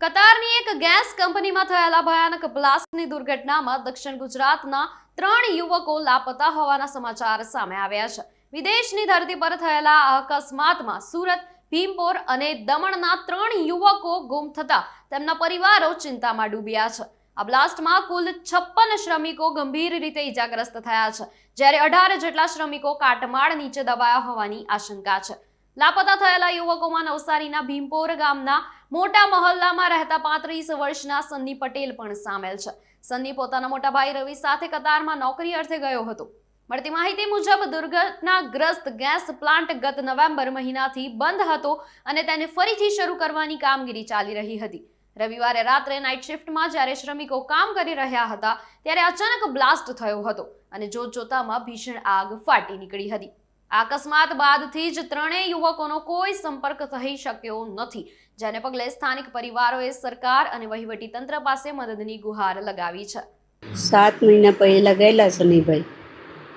કતારની એક ગેસ કંપનીમાં થયેલા ભયાનક બ્લાસ્ટની દુર્ઘટનામાં દક્ષિણ ગુજરાતના 3 યુવકો લાપતા હોવાના સમાચાર સામે આવ્યા છે। વિદેશની ધરતી પર થયેલા આ અકસ્માતમાં સુરત, ભીમપોર અને દમણના 3 યુવકો ગુમ થતા તેમના પરિવારો ચિંતામાં ડૂબ્યા છે। આ બ્લાસ્ટમાં કુલ 56 શ્રમિકો ગંભીર રીતે ઈજાગ્રસ્ત થયા છે, જ્યારે 18 જેટલા શ્રમિકો કાટમાળ નીચે દબાયા હોવાની આશંકા છે। લાપતા થયેલા યુવકોમાં નવસારીના ભીમપોર ગામના મોટા મહોલ્લામાં રહેતા 35 વર્ષના સન્ની પટેલ પણ સામેલ છે। સન્ની પોતાના મોટા ભાઈ રવિ સાથે કતારમાં નોકરી અર્થે ગયો હતો। મળતી માહિતી મુજબ દુર્ઘટનાગ્રસ્ત ગેસ પ્લાન્ટ ગત નવેમ્બર મહિનાથી બંધ હતો અને તેને ફરીથી શરૂ કરવાની કામગીરી ચાલી રહી હતી। રવિવારે રાત્રે નાઇટ શિફ્ટમાં જ્યારે શ્રમિકો કામ કરી રહ્યા હતા ત્યારે અચાનક બ્લાસ્ટ થયો હતો અને જોતજોતામાં ભીષણ આગ ફાટી નીકળી હતી। આ અકસ્માત બાદથી જ 3 યુવકોનો કોઈ સંપર્ક થઈ શક્યો નથી, જેને પગલે સ્થાનિક પરિવારોએ સરકાર અને વહીવટી તંત્ર પાસે મદદની ગુહાર લગાવી છે। 7 મહિના પહેલા ગયેલા સનીભાઈ,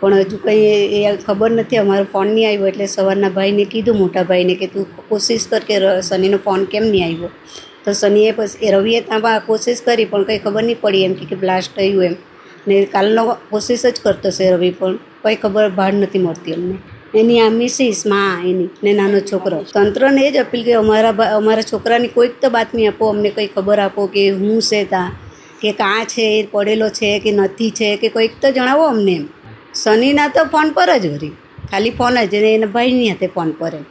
પણ હજુ કંઈ એ ખબર નથી। અમારો ફોન નહીં આવ્યો એટલે સવારના ભાઈને કીધું, મોટા ભાઈને, કે તું કોશિશ કર કે સનીનો ફોન કેમ નહીં આવ્યો। તો સનીએ પછી રવિએ ત્યાં કોશિશ કરી પણ કંઈ ખબર નહીં પડી, એમ કે બ્લાસ્ટ થયું એમ ને કાલનો કોશિશ જ કરતો છે રવિ, પણ કંઈ ખબર બહાર નથી મળતી અમને। એની આ મિસિસ માં એની ને નાનો છોકરો, તંત્રને એ જ અપીલ કે અમારા છોકરાની કોઈક તો બાતમી આપો, અમને કંઈ ખબર આપો કે હું છે ત્યાં, કે કાં છે, એ પડેલો છે કે નથી છે, કે કોઈક તો જણાવો અમને એમ। સનીના તો ફોન પર જ વળી ખાલી ફોન જ, એના ભાઈની હાથે ફોન પર એમ।